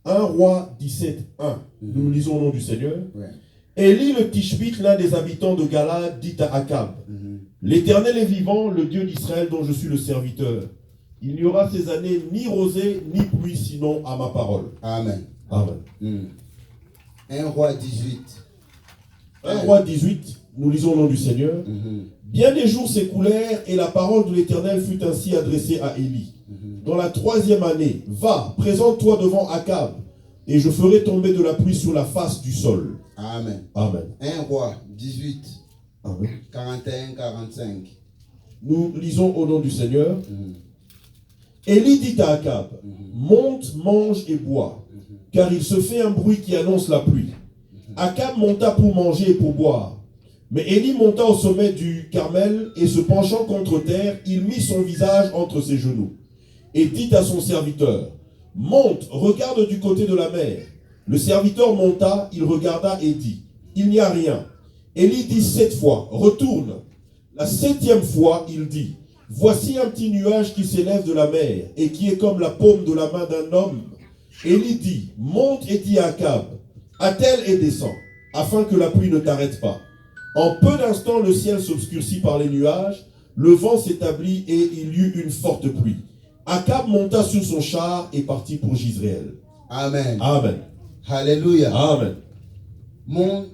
1 Roi 17, 1. Nous lisons au nom du Seigneur. Ouais. Élie le Tishbite, l'un des habitants de Galade, dit à Akab, l'Éternel est vivant, le Dieu d'Israël dont je suis le serviteur. Il n'y aura ces années ni rosée ni pluie, sinon à ma parole. Amen. Amen. 1 Roi 18. 1 Roi 18, nous lisons au nom du Seigneur. Bien des jours s'écoulèrent et la parole de l'Éternel fut ainsi adressée à Élie. Dans la 3e année, va, présente-toi devant Akab, et je ferai tomber de la pluie sur la face du sol. Amen. Amen. 1 Roi 18, Amen. 41-45. Nous lisons au nom du Seigneur. Élie dit à Akab, monte, mange et bois, car il se fait un bruit qui annonce la pluie. Akab monta pour manger et pour boire. Mais Élie monta au sommet du Carmel et se penchant contre terre, il mit son visage entre ses genoux et dit à son serviteur, monte, regarde du côté de la mer. Le serviteur monta, il regarda et dit, il n'y a rien. Élie dit 7 fois, retourne. La 7e fois, il dit, voici un petit nuage qui s'élève de la mer et qui est comme la paume de la main d'un homme. Élie dit, monte et dis à Akab, attelle et descend, afin que la pluie ne t'arrête pas. En peu d'instants, le ciel s'obscurcit par les nuages, le vent s'établit et il y eut une forte pluie. Akab monta sur son char et partit pour Jizréel. Amen. Amen. Alléluia. Amen. Mon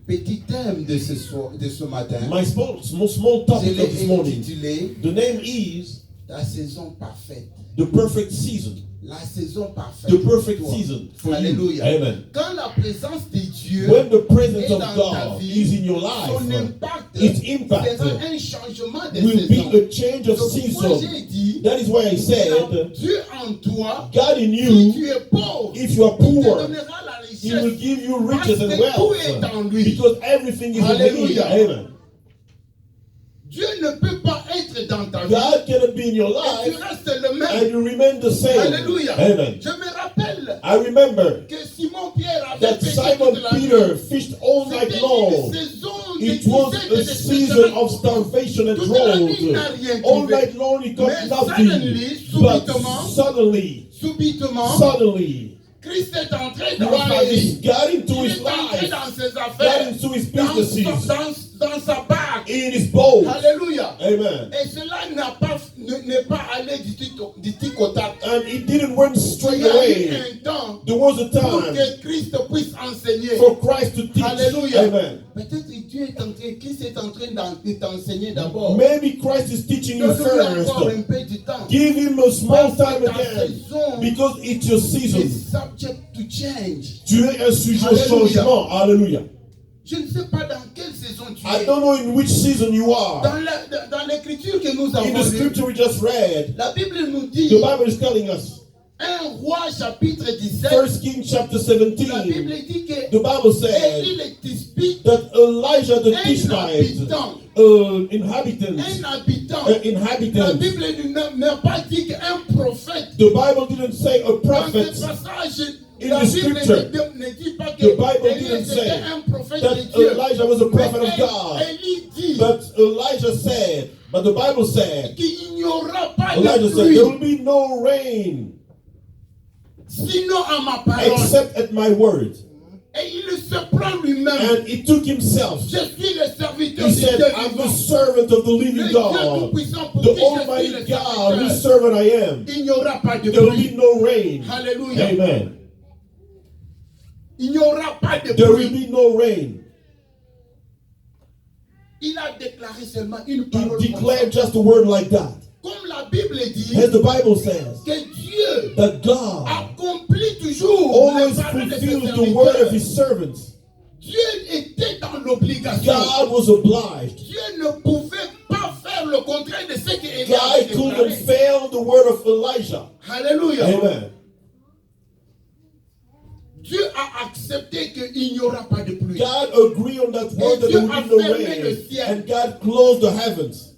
petit thème de ce matin, My small je topic of this l'ai morning, intitulé the name is la saison parfaite. the perfect season. La saison parfaite. The perfect pour toi. season for you. Alléluia. Amen. Quand la présence de Dieu When the presence est of dans ta God vie, is in your son life, impact its impact sera un changement de will saison. be a change of C'est pourquoi season. j'ai dit, That is why I said, Dieu en toi, God in si you, tu es pauvre, if you are il te poor, donnera la He will richesse. give you Parce riches and que tout est en wealth. lui. Because everything is in Him. Alléluia. Amen. Dieu ne peut pas être dans ta vie God cannot be in your et tu life restes le and même. you remain the same. Alléluia. Amen. Je me rappelle I remember que Simon-Pierre avait that péché Simon toute la nuit. Peter fished all night C'était long. une saison It was a season of starvation and Toute la nuit, il n'a drought. rien All trouvé. night long he got Mais nothing. But Subitement, suddenly, Christ est entré dans sa Christ vie. got into Il his est entré life, dans ses got affaires, into his dans, businesses, dans sa barque. in his boat. Alléluia. Amen. Et cela n'est pas allé du tic au tac. And it didn't went straight Il y a eu away. un temps There was a pour time que Christ puisse enseigner. for Christ to teach. Alléluia. Amen. Peut-être Christ est en train de t'enseigner d'abord. Maybe Christ is teaching you Donne-lui encore un first. peu du temps. Give him a small Parce que time ta again. saison Because it's your is season. subject to change. Tu es un sujet au Alléluia. changement. Hallelujah. Je ne sais pas dans quelle saison tu I es. don't know in which season you are. Dans l'écriture que nous In avons the lue, scripture we just read, la Bible nous the dit, Bible is telling us, 1 Roi chapitre 17, 1 Kings chapter la Bible 17, dit que the Bible said Élie le Tishbite, that Elijah the un Tishbite, habitant, inhabitant, la Bible n'a pas dit qu'un prophète. the Bible didn't say a Dans prophet. ce passage, In la the Bible scripture, ne dit pas que the Bible Élie didn't était say un prophète that de Dieu. Elijah was a prophet of Mais God. Élie dit But Elijah said, but the Bible said, qu'il n'y aura pas Elijah de said, pluie, there will be no rain sinon à ma parole. except at my word. Et il se prend lui-même. And he took himself. Je suis le serviteur He du said, Dieu I'm the vivant. servant of the Le living Dieu God, tout-puissant pour the qui je suis Almighty le God, whose serviteur. servant I am. Il n'y aura pas de There will be pluie. no rain. Alléluia. Amen. Il n'y aura pas de There will pluie. be no rain. Il a déclaré seulement une He parole. declared just a word like that. Comme la Bible dit, As the Bible says, que Dieu that God accomplit toujours always les paroles de ses fulfills the word of serviteurs. his servants. Dieu était dans l'obligation. God was obliged. Dieu ne pouvait pas faire le contraire de ce qu'il God avait couldn't déclaré. fail the word of Elijah. Alléluia. Amen. Dieu a accepté qu'il n'y aura pas de pluie. God agreed on that word that there would be no rain. And God closed the heavens.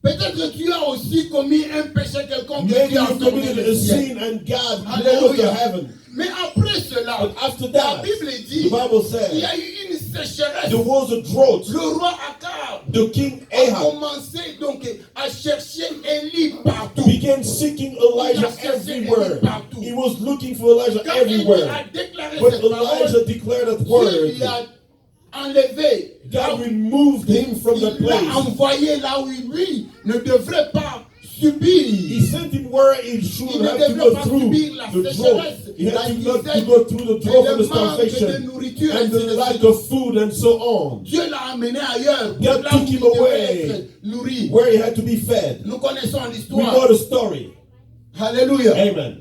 Peut-être que tu as aussi commis un péché quelconque. Maybe Tu as you fermé committed le a ciel. sin and God closed Alléluia. the heavens. Mais après cela, But after la that, Bible the dit Bible qu'il y says a eu une sécheresse. There was a drought. Le roi Akab The king a Ahab commencé donc à chercher Élie partout. began seeking Elijah everywhere. He was looking for Elijah Quand Élie everywhere. a déclaré When cette parole, Elijah declared that Dieu word, lui a enlevé. God removed him from the Il l'a place. envoyé là où lui ne devrait pas He subir. sent him where he should Il ne have to devrait go pas through subir la the drought. sécheresse, He la had to not to disette, go through the et drought and le the manque de starvation nourriture, and ainsi the de lack suite. of food and so on. Dieu l'a amené ailleurs, God là où took il him devait away. être nourri. Where he had to be fed. Nous connaissons We l'histoire. know the story. Alléluia. Amen.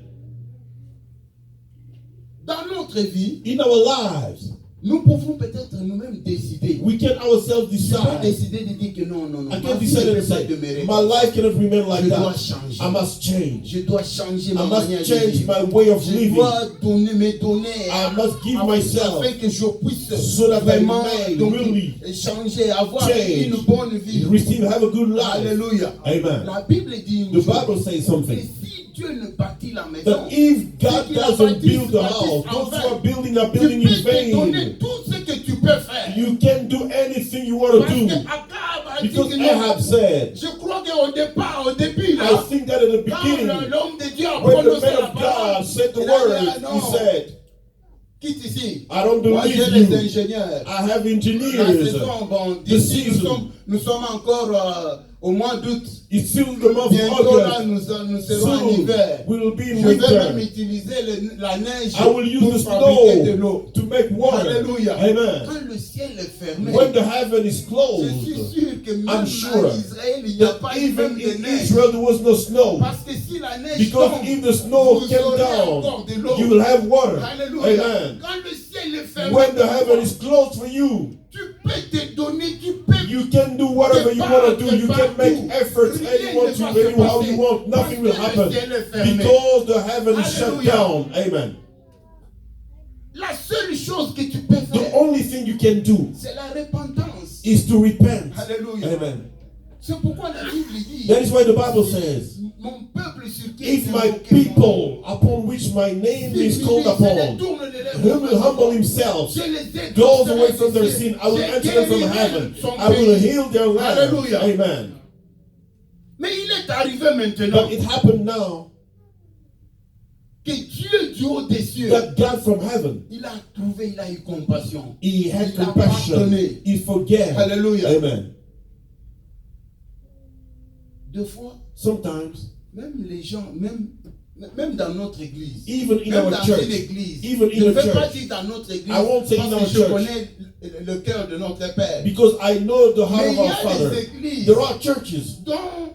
Dans notre vie, In our lives, nous pouvons peut-être nous-mêmes décider. we can ourselves Je peux decide. décider de dire que non, non, non. I Ma can vie decide ne and peut pas say, demeurer. my life cannot remain like Je dois that. changer. I must change. Je dois changer I ma manière must de change vivre. my way of Je living. dois me donner I must give myself afin que je puisse so that I vraiment may donc, really changer, avoir change, une bonne vie. receive, have a good life. Alléluia. Amen. La Bible dit une The chose. Bible says Et something. si Dieu ne bâtit la maison, That if God ceux qui la doesn't bâtissent, build the bâtissent house, en those vain. who are building are tu building peux in te donner vain. tout ce que tu peux faire. You can do anything you want to Parce que do. Akab a dit Because que non. Ahab said, Je crois qu'au départ, au début, I là, think that at the quand beginning, l'homme de Dieu a when the prononcé man la of parole, God said the il a dit, word, ah, non, he said, quitte ici. I don't Moi, j'ai believe les you. ingénieurs. I have La engineers. saison, bon, The d'ici, season. nous sommes encore au mois d'août. It's still the month of Bientôt, là, August. nous serons en Soon hiver. we will be in Je vais même winter. utiliser la neige I will use pour the fabriquer de snow l'eau. to make water. Alléluia. Amen. Quand le ciel est fermé, When the heaven is je suis closed, sûr que même I'm sure en Israël, il n'y a that pas eu even même de in neige. Israel there was no snow. Parce que si la neige Because tombe, if the snow vous came aurez down, encore de l'eau. you will have water. Alléluia. Amen. Quand le ciel est fermé, When the heaven is closed for you, tu peux te donner, tu peux. you can do whatever you want to do. You can make efforts any want to, how you want. Nothing will happen because the heaven is shut down. Amen. La seule chose que tu peux The faire, only thing you can do c'est la repentance. is to repent. Alléluia. Amen. C'est pourquoi la Bible dit, That is why the Bible says, mon peuple sur qui if est my invoqué mon nom, people upon which my name is called upon, who will humble himself, goes away from their sin, I will answer them from heaven. I will heal their land. Hallelujah. Amen. Mais il est arrivé maintenant But it happened now que Dieu du haut des cieux, that God from heaven, il a trouvé, il a eu compassion. He had Il a compassion. pardonné. He forgave. Alléluia. Amen. Deux fois, Sometimes, même les gens, même dans notre église, even in même our dans church, une église, even je ne in the vais pas church, dire dans notre église, I won't say in parce our que je church. connais le cœur de notre Père. because I know the heart Mais of il y our a Father. des églises There are churches dont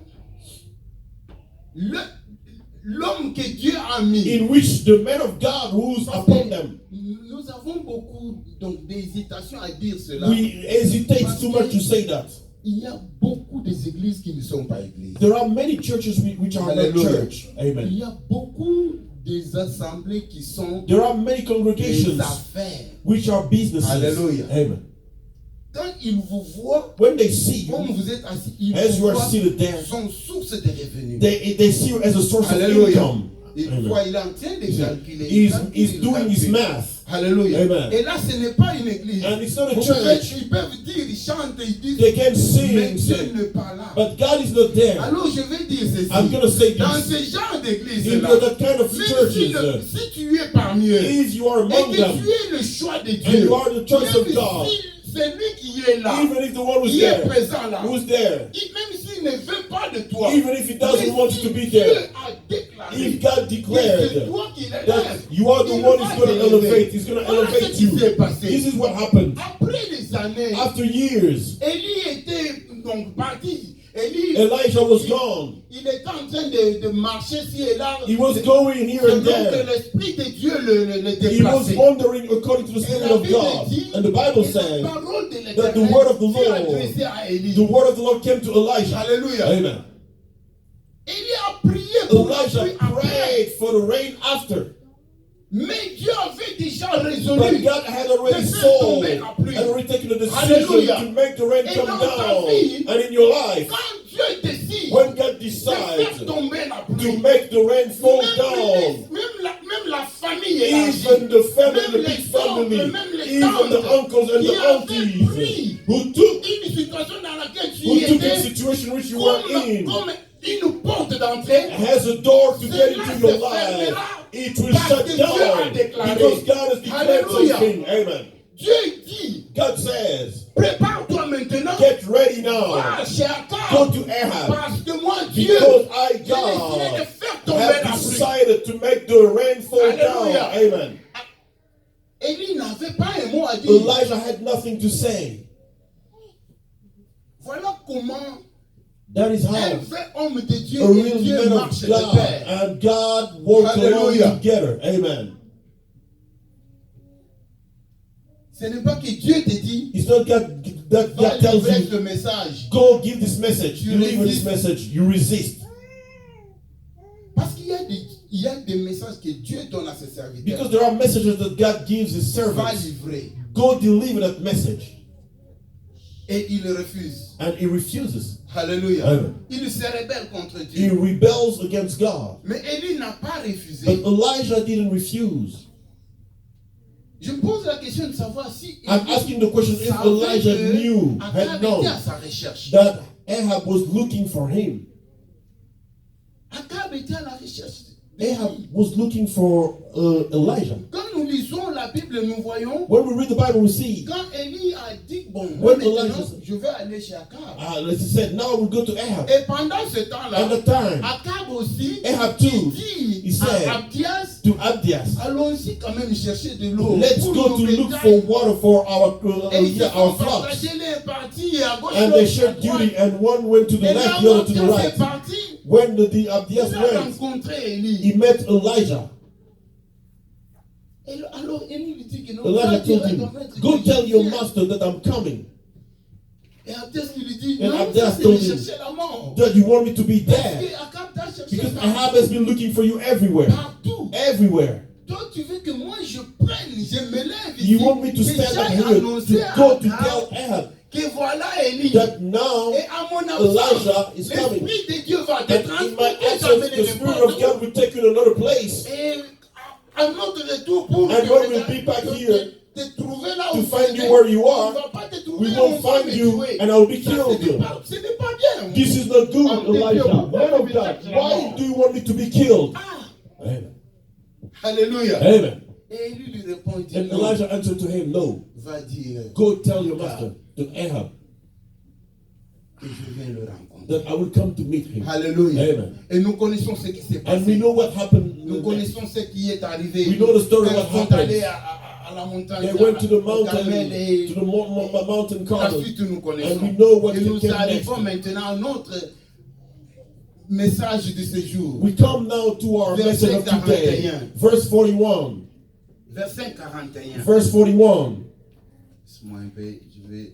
l'homme que Dieu a mis, in which the man of God rules parce que upon them. nous avons beaucoup d'hésitation à dire cela. We hesitate too much to say that. Il y a beaucoup des églises qui ne sont pas églises. There are many churches which are not Hallelujah. church. Il Amen. y a beaucoup des assemblées qui sont There are many des congregations affaires. which are businesses. Hallelujah. Amen. Quand ils vous voient, When they see comme you, vous êtes assis, ils as you vous are voient seated there, son source de revenus. they see you as a source of Hallelujah. income. Une Amen. fois, il est en train de calculer. He's doing his math. Alléluia. Amen. Et là, ce n'est pas une église. And it's not a Vous pouvez- church. ils peuvent dire, ils chantent, ils disent, They can mais sing, Dieu n'est pas là. but God is not there. Alors, je vais dire ceci. I'm going to say Dans this. ce genre In d'église-là, that kind of même si, churches, si tu es parmi eux, if you are et among que them, tu es le choix de and Dieu, you are the choice of même God, si c'est lui qui est là, even if the one who's qui est there, présent là, who's there, même s'il ne veut pas de toi, even if he doesn't mais want you si to be Dieu there, a déclaré if God que c'est declared toi qui l'élèves, that you are the il one va who's going to t'élever. elevate, he's going to Voilà ce elevate qui you. s'est passé. This is what happened. Après des années, After years, Élie était donc parti. Élie, Elijah was gone. il était en train de marcher ci et là. He was going here and Selon que there. l'Esprit de Dieu le He was déplaçait. wandering according to the Et Spirit la of Bible God. dit, And the Bible et la says parole de that the word of the l'Éternel fut Lord, adressée à Élie. the word of the Lord came to Elijah. Alléluia. Amen. Élie a prié pour la Elijah pluie après. prayed for the rain after. Mais Dieu avait déjà But résolu. God had already de faire sold tomber and la pluie. already taken the decision Hallelujah. to make the rain Et come dans ta down. vie, And in your life, Quand Dieu décide when God de decides faire tomber la to pluie, make the rain fall down, même la famille est even the family, Même the les big family, oncles, même les even the tantes uncles and qui the avaient aunties pris who took une situation dans laquelle tu a étais situation which you were in comme une porte d'entrée. has a door to get Cela into your se life. fermera It will parce shut que Dieu a down déclaré. because God has declared Alléluia. something. Amen. Dieu dit, God says, prépare-toi maintenant. get ready now. Va chez Go Akab. to Ahab. Parce que moi, Dieu, Because I, j'ai décidé de God, faire tomber have la pluie. decided to make the rain fall down. Alléluia. Amen. Élie n'avait pas un mot à dire. Elijah had nothing to say. Voilà comment That is un how vrai homme de Dieu a et real Dieu man marchent of de God pair. and God work along Hallelujah. together. Amen. Ce n'est pas que Dieu te dit, It's not God that va God tells livrer you, ce message. go give this message. You You leave this resist. message. You resist. Parce qu'il y a des messages que Dieu donne à ses serviteurs. Because there are messages that God gives his Va servants. livrer. Go deliver that message. Et il refuse. And he refuses. Alléluia. Amen. Il se rebelle contre He Dieu. rebels against God. Mais Élie n'a pas refusé. But Elijah didn't refuse. Je me pose la question de savoir si I'm asking the question if Elijah knew, had Akab known était à sa recherche. that Ahab was looking for him. Akab était à la recherche. Ahab was looking for Elijah. Quand nous lisons la Bible, nous voyons, When we read the Bible, we see, quand Élie a dit, bon, When maintenant, Elijah- je vais aller chez Akab. it said, now we'll go to Ahab. Et pendant ce temps-là, At the time, Akab aussi, Ahab il too, dit he said à Abdias, to Abdias, allons-y quand même chercher de l'eau. let's pour go nos to look bétails. for water for our Et ils se our sont flocks. partagés les parties à gauche, And they l'autre à shared droite. duty, and one went to the Et left, là, the other to the Abdias est right. parti. When the Abdias Il a went, rencontré he Élie. met Elijah. Et alors Élie lui dit que non, Elijah va dire told à him, ton maître go que tell je your viens. master that I'm coming. Et Abdias lui dit, And non, Abdias ça c'est told de him, chercher la mort. that you want me to be Parce dead. que Akab t'a cherché Because partout. Ahab has been looking for you everywhere. Partout. Everywhere. Toi, tu veux que moi je prenne, je me lève ici, You want me to que stand up j'aille here annoncer to à go to Akab tell Ahab que voilà Élie. that now, Et à mon absence, Elijah is coming. l'Esprit de Dieu va te that in my transporter, absence, t'amener the Spirit n'importe of où. God will take you to another place. Et à notre retour pour And when we'll be back here te trouver là to où find tu you es, where you on are, ne va pas te trouver we là où won't on va find me you tuer. and I will be Ça, killed. ce n'est pas bien. This is not good, Homme de Dieu, Elijah. pourquoi Man tu of me God, cherches la why mort? do you want me to be killed? Ah, Amen. alléluia. Amen. Et lui lui répond, il dit, And non, Elijah answered to him, no, va dire go tell your master, to Ahab, que je viens le rencontrer. that I will come to meet him. Alléluia. Amen. Et nous connaissons ce qui s'est And we passé. know what happened. Nous next. connaissons ce qui est arrivé. We know the story Quand what ils sont happened. allés à la montagne. They went to the au mountain, Carmel et to the mountain la Carmel. suite nous And connaissons. we know what Et nous came arrivons next. maintenant à notre message de ce jour. We come now to our Verset message of today. 41. Verse 41. Verset 41. Verse 41. Laisse-moi un peu, je vais.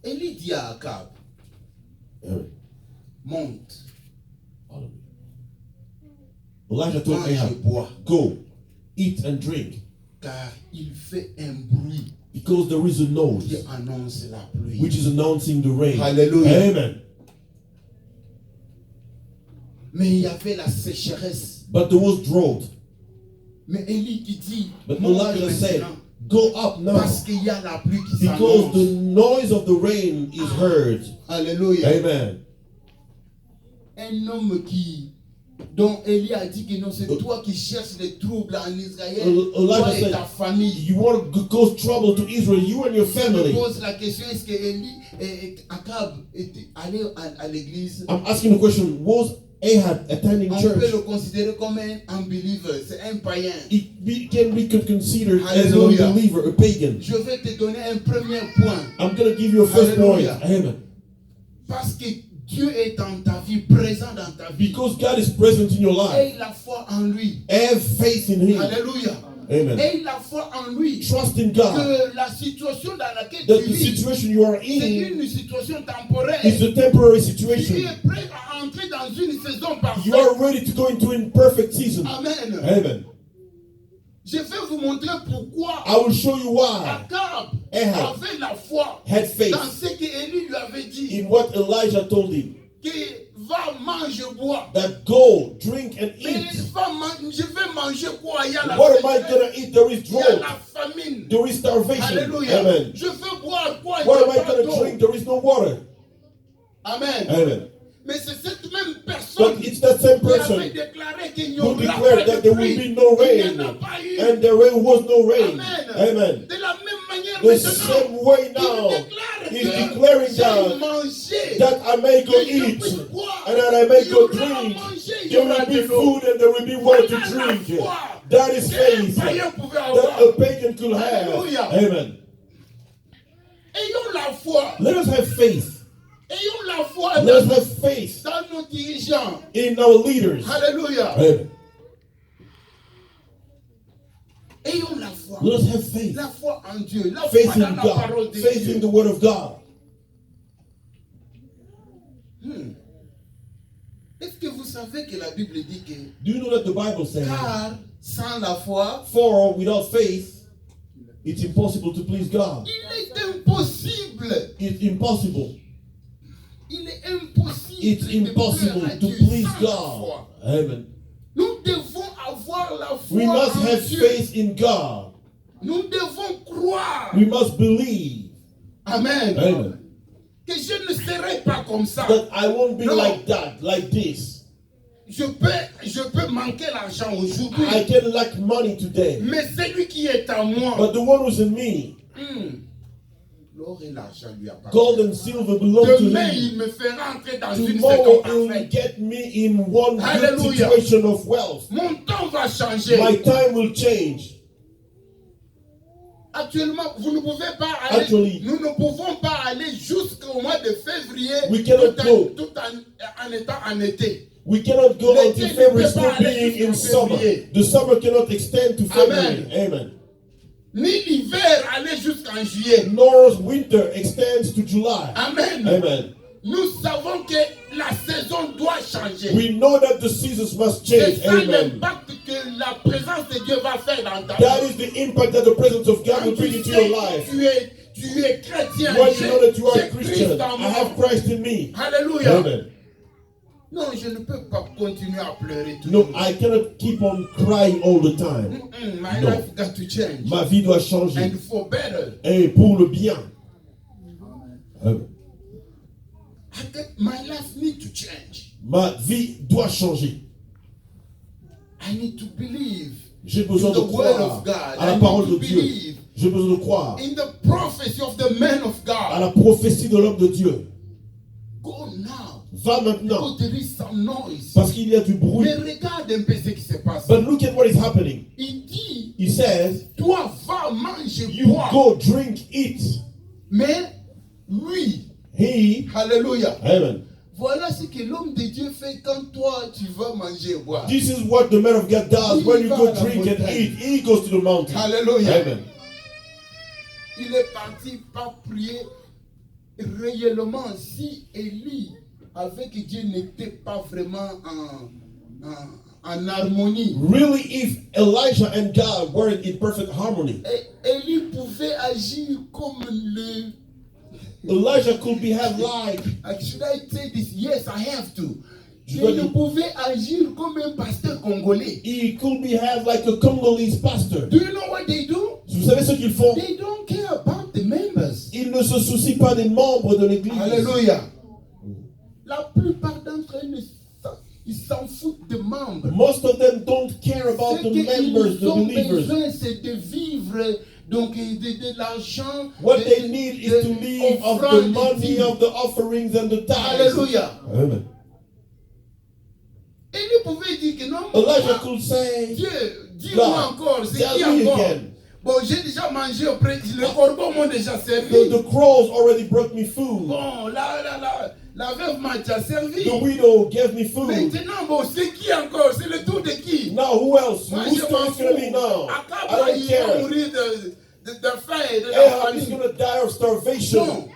Élie dit à Akab, monte, Elijah told mange et Ahab, bois, go, eat and drink, car il fait un bruit because there is a qui noise annonce la pluie. which is announcing the rain. Hallelujah. Amen. Mais il y avait la sécheresse. But there was drought. Mais Élie qui dit, But monte Elijah said, maintenant, go up now, parce qu'il y a la pluie qui because the s'annonce. noise of the rain is heard. Alléluia. Amen. Un homme dont Élie a dit que non, c'est toi qui cherches les troubles en Israël, Elijah toi et said, ta famille. You want to cause trouble to Israel, you and your Je me family. pose la question, est-ce que Élie et Akab étaient allés à l'église? I'm asking the question, was Ahab attending On peut church? le considérer comme un unbeliever, c'est un païen. It can be considered as an Hallelujah. unbeliever, a pagan. Je vais te donner un premier point. I'm going to give you a first point. Hallelujah. Amen. Parce que Dieu est dans ta vie, présent dans ta vie. Because God is present in your life. Aie la foi en lui. Have faith in Him. Alléluia. Amen. Aie la foi en lui. Trust in God. Que la situation dans laquelle That tu the vis, situation you are c'est in une situation temporaire. is a temporary Tu situation. es prêt à entrer dans une saison You parfaite. are ready to go into a perfect season. Amen. Amen. Je vais vous montrer pourquoi I will show you why Akab Ahab avait la foi had faith dans ce que Élie lui avait dit. in what Elijah told him. Que bois. that go, drink and Mais eat. je vais manger quoi? Il y a la What am I sécheresse. going to eat? There is Il y a drought. la famine. There is starvation. Alléluia. Amen. Je veux boire quoi? Il What n'y a am I pas going to d'eau. drink? There is no water. Amen. Amen. Mais c'est cette même personne But it's that same qui avait person déclaré qu'il n'y who aura declared pas that de there pluie. will be no Il rain. n'y en a pas eu. And there was no rain. Amen. Amen. De la même manière The maintenant, same way now, il he's déclare declaring que j'ai that, mangé. that I may go Que je eat puisse boire. and that I may Il y go aura à drink. manger, il y There aura will be de l'eau. food and there will be water to Voilà la drink. foi That is qu'un faith païen pouvait that avoir. a pagan could have. Alléluia. Amen. Ayons la foi. Let us have faith. Ayons la foi Let dans us have faith nos dirigeants. in our leaders. Alléluia. Amen. Ayons la foi. Let us have faith. La foi en Dieu. La Faith foi in dans la parole God. de Faith Dieu. in the word of God. Est-ce que vous savez que la Bible dit que Do you know that the Bible says, car sans la foi, for without faith, it's impossible to please God. il est impossible. It's impossible. Il est impossible. It's de plaire impossible à to Dieu please sans la God. foi. Amen. Nous devons avoir la foi We must en have Dieu. faith in God. Nous devons croire. We must believe. Amen. Amen. Que je ne serai pas comme ça. That I won't be No. like that, like this. Je peux manquer l'argent aujourd'hui. I can lack money today. Mais celui qui est à moi, But the one who's in me, l'or et l'argent lui appartiennent. gold and silver belong to Demain, me. il me fera entrer dans une Tomorrow seconde it will parfaite. get me in one good Hallelujah. situation of wealth. Mon temps va changer. My time will change. Actuellement, vous ne pouvez pas aller. Actually, Nous ne pouvons pas aller jusqu'au mois de février We cannot go. tout en étant en été. We cannot go L'été until ne February, peut still pas aller being in jusqu'en summer. février. The summer cannot extend to February. Amen. Ni l'hiver aller jusqu'en juillet. Nor winter extends to July. Amen. Amen. Nous savons que la saison doit changer. We know that the seasons must C'est change. ça Amen. l'impact que la présence de Dieu va faire dans ta That vie. is the impact that the presence of God Quand will bring tu into sais your que life. tu es chrétien, When you know that you are a j'ai Christian, Christ en I have moi. Christ in me. Alléluia. Amen. Non, je ne peux pas continuer à pleurer tout No, le temps. I cannot keep on crying all the time. My No. life got to change. Ma vie doit changer. And for better. Et pour le bien. Amen. My life need to change. Ma vie doit changer. I need to believe J'ai besoin in de the word croire of God. à la I parole need de to Dieu. believe J'ai besoin de croire in the prophecy of the man of à God. la prophétie de l'homme de Dieu. Go now. Va maintenant, Because there is some noise. parce qu'il y a du bruit. Mais regarde un peu ce qui se passe. But look at what is happening. Il dit, He says, toi va manger, you bois. go, drink, eat. Mais lui, He, alléluia. amen. Voilà ce que l'homme de Dieu fait quand toi tu vas manger et boire. This is what the man of God does when you go drink and eat. He goes to the mountain. Alléluia. Amen. Il est parti pas prier réellement si Élie avec Dieu n'était pas vraiment en harmonie. Really, if Elijah and God weren't in perfect harmony, Et Élie pouvait agir comme le... Elijah could have like, Should I say this? Yes, I have to. Je dois Il dire- pouvait agir comme un pasteur congolais. he could have like a Congolese pastor. Do you know what they do? Vous savez ce qu'ils font? They don't care about the members. Ils ne se soucient pas des membres de l'église. Alléluia. La plupart d'entre eux, ils s'en foutent des membres. Most of them don't care about Ce the qu'ils members, the ont believers. besoin, c'est de vivre donc de l'argent. What de- they need is de to live of the offrandes money, divines. of the offerings and the tithes. Alléluia. Amen. Élie pouvait dire que non. Elijah moi, could say, Dieu, dis-moi God, encore, c'est tell qui me encore? again. Bon, j'ai déjà mangé auprès, les corbeaux m'ont déjà servi. The crows already brought me food. Bon, la veuve m'a déjà servi. The widow gave me food. Maintenant, bon, c'est qui encore? C'est le tour de qui? Now who else? Moi, Who's je m'en going to be fous. now? Akab, I don't il va care. mourir de faim et de la Ahab is famine. going to die of starvation. Non,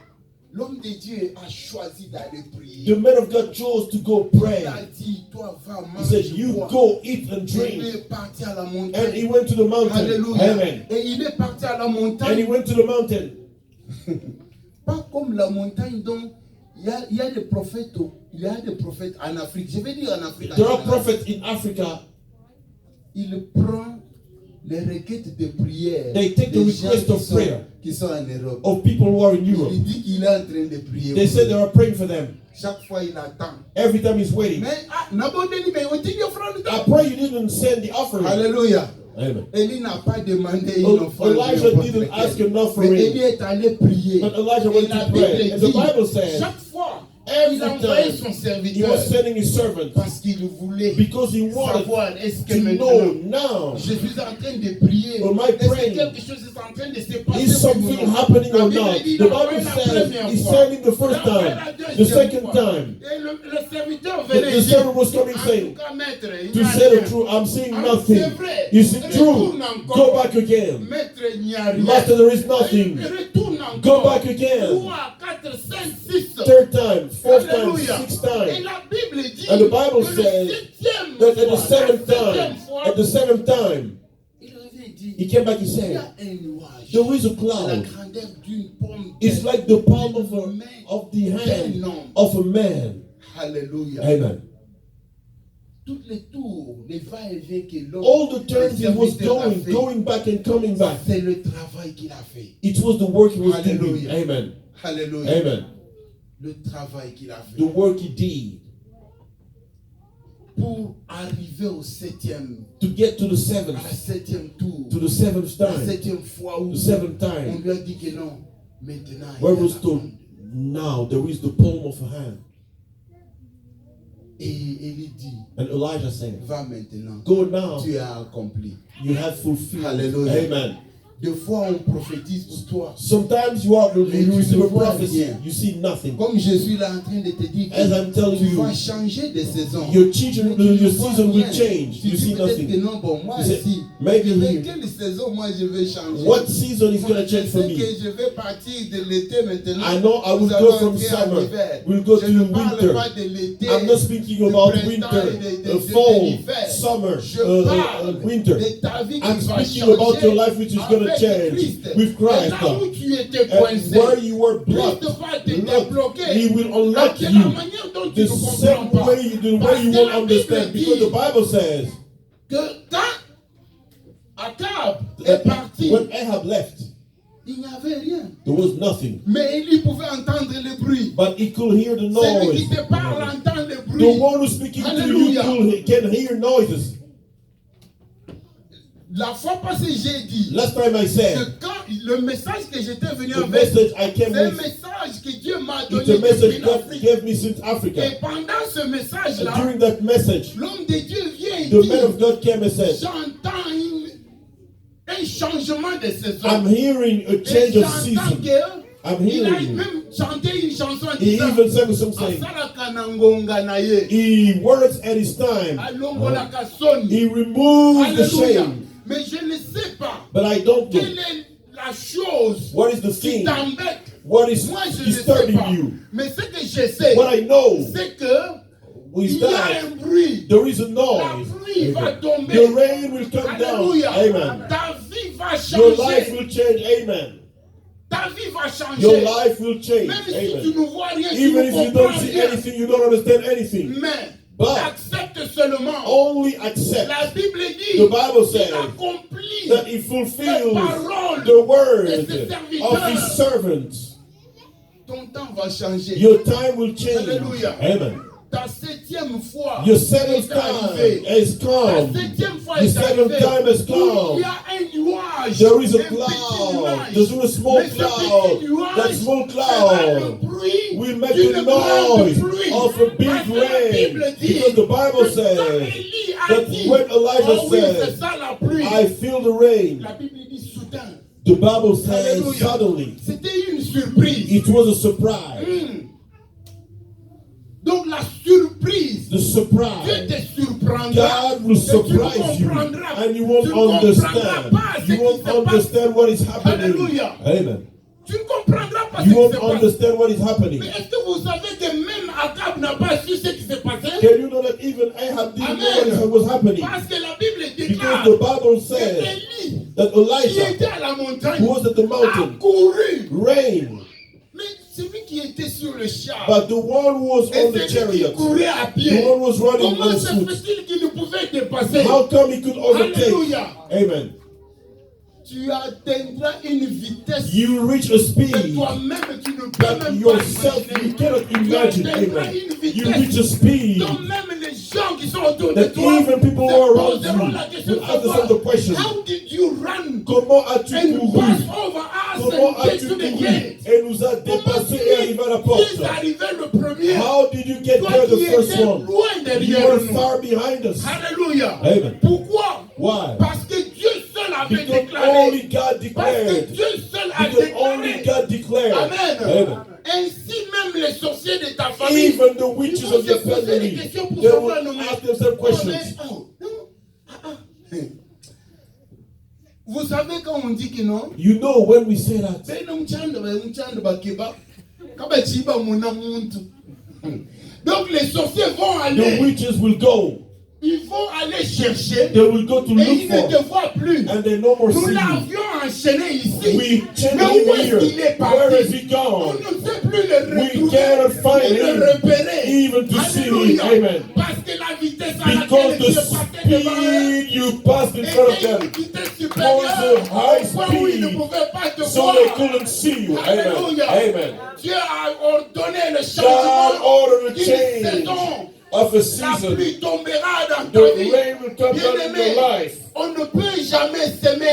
l'homme de Dieu a choisi d'aller prier. The man of God chose to go pray. Il a dit, toi va He said, manger. you bois. go eat and Il drink. est parti à la And he montagne. went to the mountain. Alléluia. Amen. Et il est parti à la And he montagne. went to the mountain. Pas comme la montagne dont il y a des prophètes, en Afrique. Je vais dire en Afrique. There are prophets in Africa. Il prend les requêtes de prière. They take the des gens request of prayer qui sont en Europe. of people who are in Europe. Il dit qu'il est en train de prier. They say they are praying for them. Chaque fois, il attend. Every time he's waiting. Mais, I pray you didn't send the offering. Alléluia. Amen. Élie n'a pas demandé une offrande. Elijah didn't ask an Mais offering. Élie est allé prier. But Elijah Et went la to Bible pray. And the dit, Bible says, chaque fois, every il a envoyé time son he serviteur was sending his servants parce qu'il voulait because he wanted savoir est-ce que to maintenant know now, je suis en train de prier. Am I Est-ce que praying? quelque chose est en train de se passer? is something ou non? happening La or Bible not? dit, The il a envoyé Bible la says première he's fois. sending the first Il a envoyé time, la the deuxième second fois. time. Et le serviteur The venait servant was coming en saying, tout cas, maître, il to n'y a say the rien. truth, I'm seeing Ah, nothing. c'est vrai. Is it true? Retourne encore. Go back again. Maître, il n'y a rien. Master, there is nothing. Retourne encore. Go back again. 3, 4, 5, 6. Third time, fourth time, Alléluia. sixth Et time. la Bible dit And the Bible que le says septième that at the fois, seventh la time, septième fois, at the seventh time, il avait dit, he came back, he il y said, a un nuage. there is a La cloud. grandeur d'une pomme. It's like the palm of the hand d'un homme. of a man. Alléluia. Amen. Toutes les tours, les va-et-vient que l'homme, All the turns he was serviteur a fait, going back and coming back. c'est le travail qu'il a fait. It was the work he was doing. Hallelujah. Amen. Alléluia. Amen. Le travail qu'il a fait. The work he did Pour arriver au septième, to get to the à la seventh, septième tour, to the seventh la time, septième fois où the seventh on time, lui a dit que non, maintenant where il y a was la told, honte. now there is the palm of a hand. Et il dit, And Elijah said, va maintenant, go now, tu as accompli. you have fulfilled. Hallelujah. Amen. Des fois on prophétise pour toi. Sometimes you receive a prophecy, you see nothing. Comme je suis là en train de te dire As I'm telling tu you, vas changer de saison. your season will change. Tu You see dis peut-être que nothing. non, bon, moi You say, ici, maybe je vais, here. quelle saison moi je vais changer? What season is going to Je change for sais me? que je vais partir de l'été maintenant. I know I will Nous go allons from entrer en summer. hiver. We'll go Je to ne parle winter. pas de l'été. I'm not speaking du about printemps winter, et de fall, l'hiver. summer, Je parle winter. de ta vie qui I'm va speaking changer about your life which is going to avec change Christ. with Christ. Et là où tu étais And coincé, where you were blocked, Christ va te look, débloquer. He will unlock De la you manière dont tu the ne same comprends pas. way, the Parce way you que won't la understand. Bible Because the dit Bible says que quand Akab est that parti, when Ahab left, il n'y avait rien. there was nothing. Mais Élie pouvait entendre le bruit. But he could hear the Celui qui noise. te parle entend le The bruit. one who's speaking to Hallelujah. you can hear noises. La fois passée, j'ai dit Last time I que said, quand le message que j'étais venu the avec, message I c'est came un with, message que Dieu m'a it's donné a message depuis God l'Afrique. gave me since Africa. Et pendant ce And message-là, during that message, l'homme de Dieu vient et the dit, man of God came and said, j'entends un changement de saison. I'm hearing a Et change of j'entends season. que I'm il a hearing you. même chanté une chanson en He disant, even sang some saying, asalaka na ngonga na ye, he works at his time. alongolaka soni. He removes the Alléluia. shame. Mais je ne sais pas But I don't quelle know est la chose what is the qui thing, t'embête. what is Moi, je ne sais disturbing pas. you. Mais ce que je sais, What I know c'est que is il y a that un bruit. there is a La noise. pluie va tomber. The rain will come down. Alléluia. Amen. Ta vie va Your life changer. will change. Amen. Ta vie va changer. Your life will change. Même si tu Amen. ne vois rien, tu Even ne if you comprends don't see rien. anything, you don't understand anything. Mais But accepte seulement. only accept. La Bible dit The Bible qu'il says accomplit that he fulfills paroles the word de ses of serviteurs. his servants. Ton temps va changer. Your time will change. Alléluia. Amen. Ta septième fois Your seventh est arrivée. time has Ta come. septième fois The est seventh arrivée. time has Où come. il y a un nuage. There is a un petit cloud. nuage. There's a small Mais ce cloud. petit nuage That small fera le cloud bruit will make d'une the grande noise pluie. of a big Parce que la rain. Bible dit Because the Bible que quand says Élie a that dit, when Elijah oh oui, c'est said, ça la pluie. I feel the rain, La Bible dit soudain. the Bible says Alléluia. suddenly. C'était une surprise. It was a surprise. Donc la surprise, The Dieu surprise. te surprendra. God will Et tu ne surprise you comprendras. and you won't Tu ne comprendras understand. pas ce You qui won't se passe. understand what is happening. Alléluia. Amen. Tu ne comprendras pas You ce qui won't se passe. understand what is happening. Mais est-ce que vous savez que même Akab n'a pas su ce qui s'est passé? Can you know that even Ahab didn't know what was happening? Parce que la Bible Because déclare the Bible que says Élie, that qui Elijah, était à la montagne, who was at the a mountain, couru. ran. Mais celui qui était sur le char, But the one who was et on the celui qui chariot, courait à the pied, one who was running comment on se foot, fait-il qu'il ne pouvait dépasser? how come he could overtake? Alléluia. Amen. Tu atteindras une vitesse You reach a que speed toi-même tu ne peux that même pas yourself you imaginer. cannot imagine. Tu atteindras Amen. une You reach a vitesse speed dont même les gens qui sont autour de that toi even people who se are around poseront la you question will de ask savoir, themselves the question: how did you run comment as-tu and couru? pass over us Comment and get as-tu to the couru gate? et nous a dépassé et arrivé à la Tu porte? es arrivé le premier. How did you get Toi there qui the first étais one? loin You derrière were nous. far behind us. Alléluia. Amen. Pourquoi? Why? Parce que Dieu seul avait Because déclaré. only God Parce que declared. Dieu seul a Because only déclaré. God declared. Amen. Amen. Ainsi même les sorciers de ta famille, Even the ils witches vont of se your poser des family, questions pour they savoir will non, mais- ask themselves oh, mais- questions. oh, non, ah, ah. Vous savez quand on dit que non, You know when we say that, donc les sorciers vont the aller, witches will go. ils vont aller chercher They will go to et look ils ne te for, voient plus. and they no more Nous see you. l'avions enchaîné ici. We chained Mais où him est-ce qu'il here. est parti? Where is he On gone? ne sait plus le We retrouver cannot find et him, le repérer. even to see him. Alléluia. Amen. Parce que la vitesse à Because laquelle the tu es passé devant eux speed you passed in front of était them, une vitesse was supérieure a high au point où ils ne speed, pouvaient pas te so voir. they couldn't see you. Amen. Alléluia. Amen. Dieu a ordonné le God changement ordered a d'une change saison. of a La season. pluie tombera dans The ta vie. rain will come down in Bien-aimé, your life. on ne peut jamais s'aimer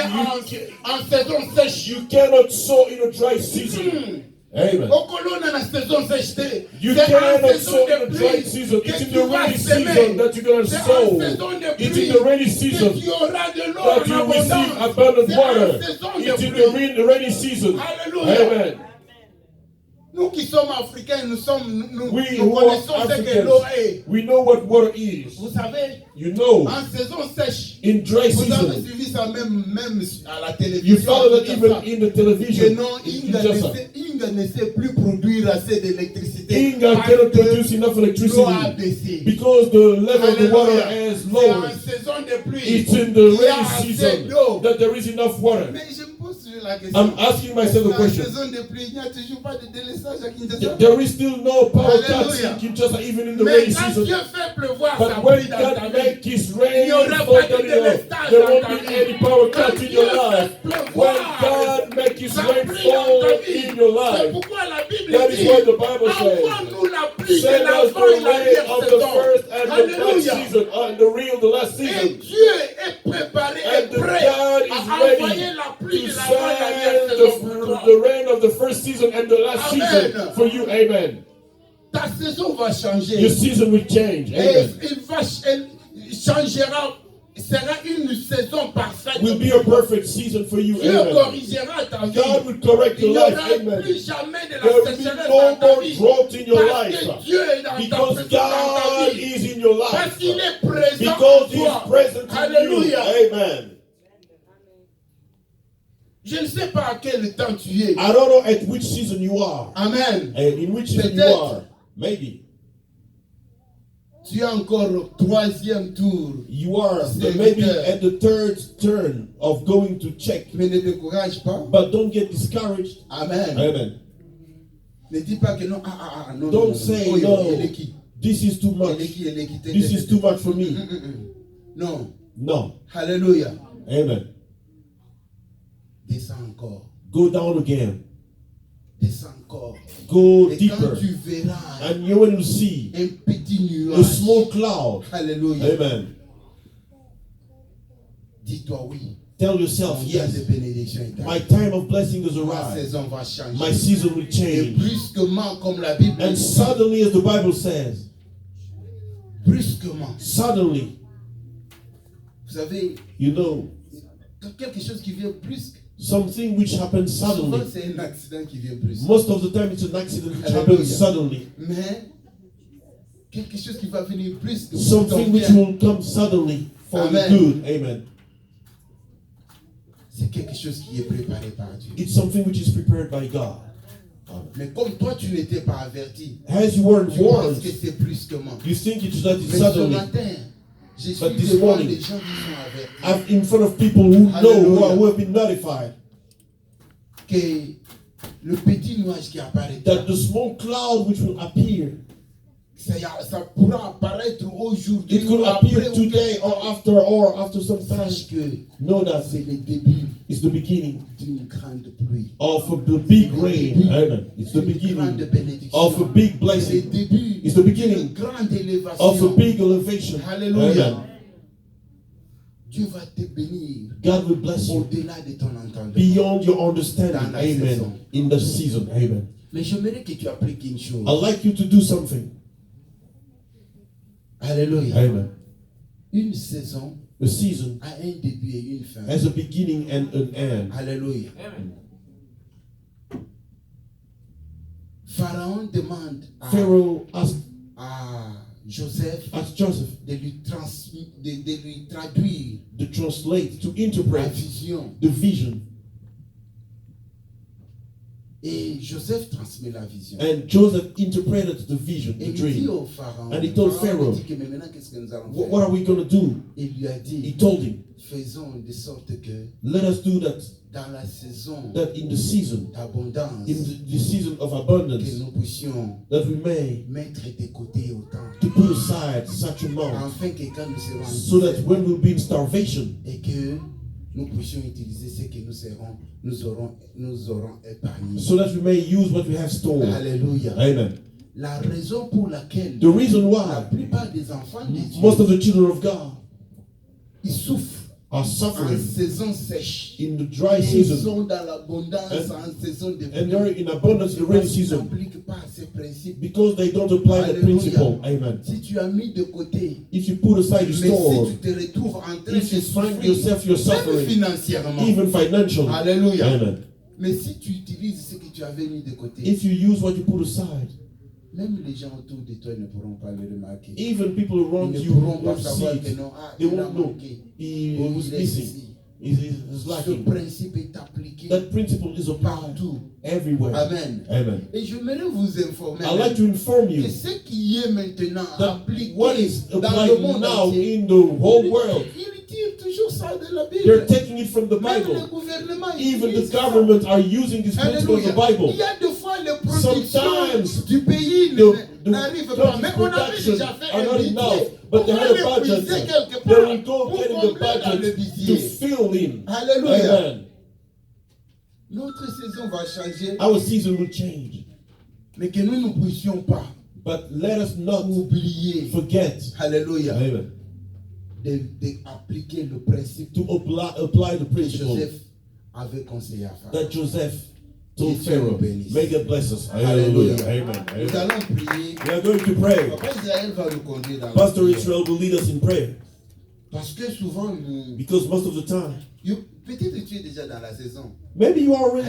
en saison sèche. You cannot sow in a dry season. Amen. Au colonne dans la saison sèche. You C'est en cannot saison sow in a de dry pluie season. que It's in tu the vas rainy s'aimer. season that you're going to C'est en sow. saison de It's pluie in the rainy que season tu auras de l'eau that en you receive abondance. abundant C'est en water. saison It's de in pluie. the rainy season. Alléluia. Amen. Nous qui sommes africains, nous We who connaissons are ce que l'eau est. Africans, we know what water is. Vous savez, You know, en saison sèche, in dry vous avez season, suivi ça même à la you télévision. follow that tout even ça. in the Que television. non, in Kinshasa. Inga ne sait plus produire assez d'électricité. Inga parce cannot que produce enough l'eau a electricity baissé. because the level of the water Alléluia. has C'est en lowered. saison de pluie. It's in the Il y a rainy assez season d'eau. that there is enough water. Mais je me pose toujours la question. I'm asking myself the En question. saison de pluie, il n'y a toujours pas de délaissage à Kinshasa. There is still no power cuts Hallelujah. in Kinshasa, even in the Mais rainy quand season. Dieu fait pleuvoir sa But when pluie dans ta God vie, makes His il rain n'y aura fall pas down de in your life, délestage there dans won't ta be vie. any power Quand cuts in Dieu your fait life. pleuvoir When God makes His sa rain pluie dans fall ta vie, in your c'est life, pourquoi la Bible that is dit, what the Bible says. envoie-nous la pluie de Send us l'avant the et la rain dernière of the saison. first and the last Alléluia. season, and the last Et season. Dieu est préparé et And prêt God is à ready envoyer la pluie to de l'avant et la dernière send saison pour toi. the rain of the first season and the last Amen. season for you. Amen. Ta saison va changer. Your season will change. Et Amen. elle changera, sera une saison parfaite. Will be a perfect season for you. Dieu Amen. corrigera ta vie. God will correct Il your n'y life. aura Amen. plus jamais de There la will be sécheresse no dans ta more vie. drought in your Parce life. que Dieu est dans Because ta God vie. is in your Parce life. qu'il est présent Because en He is toi. present in you. Alléluia. Amen. Je ne sais pas à quel temps tu es. I don't know at which season you are. Amen. And in which season you Peut-être. are. Maybe. Tu es encore au troisième tour. You are C'est maybe vite. at the third turn of going to check. Mais ne décourage pas. But don't get discouraged. Amen. Amen. Ne dis pas que non. Non. Don't say Oh, no. elle est qui? This is too much. Elle est qui? Elle est qui? This is too much for me. Non. No. Alléluia. Amen. Descends encore. Go down again. Descends encore. Go Et deeper. quand tu verras And you will see un petit a nuage. small cloud. Alléluia. Amen. Dis-toi oui. Tell yourself, Mon temps yes, de bénédiction est my arrivé. time of blessing has Ma arrived. saison va changer. My season will Et change. brusquement, comme la Bible And dit, suddenly, as the Bible says, brusquement, suddenly, vous savez, you know, quelque chose qui vient brusque. something which happens Souvent, suddenly. c'est un accident qui vient brusque. Most of the time, it's an accident which Hallelujah. happens suddenly. Mais quelque chose qui va venir brusque. pour Something ton which bien, will come suddenly for Amen. the good. Amen. c'est quelque chose qui est préparé par Dieu. It's something which is prepared by God. Mais comme toi, tu n'étais pas averti, As you weren't tu penses warned, que c'est brusquement. you think it's that it's Mais ce suddenly. matin, je suis But this devant morning, des gens qui sont avertis. I'm in front of people who know, Hallelujah. who have been notified Que le petit nuage qui apparaît, that the small cloud which will appear, ça pourra apparaître aujourd'hui it could ou après appear ou today or after some time. sache que Know that c'est le début it's the beginning d'une grande pluie. of the big rain. Amen. It's the Une grande beginning bénédiction. of a big C'est le blessing, début It's the beginning d'une grande élévation. of a big elevation. Alléluia. Amen. Dieu va te bénir God will bless you au-delà de ton entendement. beyond your understanding. Dans la Amen. saison. In the season. Amen. Mais j'aimerais que tu appliques une chose. I'd like you to do something. Alléluia. Amen. Une saison The season a un début et une fin. has a beginning and an end. Alléluia. Pharaon demande Pharaoh asked Joseph Joseph de lui traduire to translate, to la interpret vision. the vision. Et Joseph transmet la vision. And Joseph interpreted the vision, Et the il dit dream. au Pharaon, And he told Pharaoh, dit que mais maintenant qu'est-ce que nous allons What faire? are we going to do? Il lui a He dit, told him, faisons de sorte que let us do that, dans la saison that in the season, d'abondance, in the season of que abundance, nous puissions that we may mettre de côté autant, to put aside such amount, afin que quand nous serons so that when we'll be in starvation, et que nous puissions utiliser ce que nous aurons épargné. so that we may use what we have stored. Alléluia. Amen. La raison pour laquelle The reason la why plupart des enfants de Dieu, most of the children of God ils souffrent are en suffering saison sèche. in the dry Ils season, sont dans l'abondance And- en saison de and they're in abundance in the rainy Ils season, n'appliquent pas ces principes. because they don't apply the Hallelujah. principle. Amen. Si tu as mis de côté, If you put aside your mais store, si tu te retrouves en train if de you find souffrir, yourself you're même suffering, financièrement, even financially, Alléluia. Amen. Mais si tu utilises ce que tu avais mis de côté, If you use what you put aside, même les gens autour de toi ne pourront pas le remarquer. even people around Ils ne you pourront pas won't savoir see que it. non, They il a won't know. manqué. He Oh, was il est missing. ici. He's Ce lacking. principe est appliqué That principle is applied partout. everywhere. Amen. Amen. Et j'aimerais vous informer I'd like to inform you que ce qui est maintenant that appliqué what is dans le applied monde now entier, in the whole world, ils tirent toujours ça de la they're Bible. taking it from the Même le Bible. gouvernement Even the utilise ça. government are using this principle of Alléluia. the Bible. Il y a des fois les productions Sometimes du pays The n'arrivent pas. Mais on avait production déjà fait are un not budget. enough, but they On had va a budget. l'épuiser quelque They part will go pour get in the combler dans le budget to budget. fill in. Alléluia. Amen. Notre saison va changer, Our season will change. mais que nous ne puissions pas But let us not oublier, forget, Alléluia, amen, d'appliquer le principe to apply the que principle Joseph avait conseillé à Pharaon. that Joseph told Que Dieu Pharaoh. nous bénisse. May God bless us. Hallelujah. Hallelujah. Amen. Nous Amen. allons prier. We are going to pray. Papa Israël va nous conduire dans la Pastor prière. Israel will lead us in prayer. Parce que souvent, Because most of the time, peut-être tu es déjà dans la saison. maybe you are already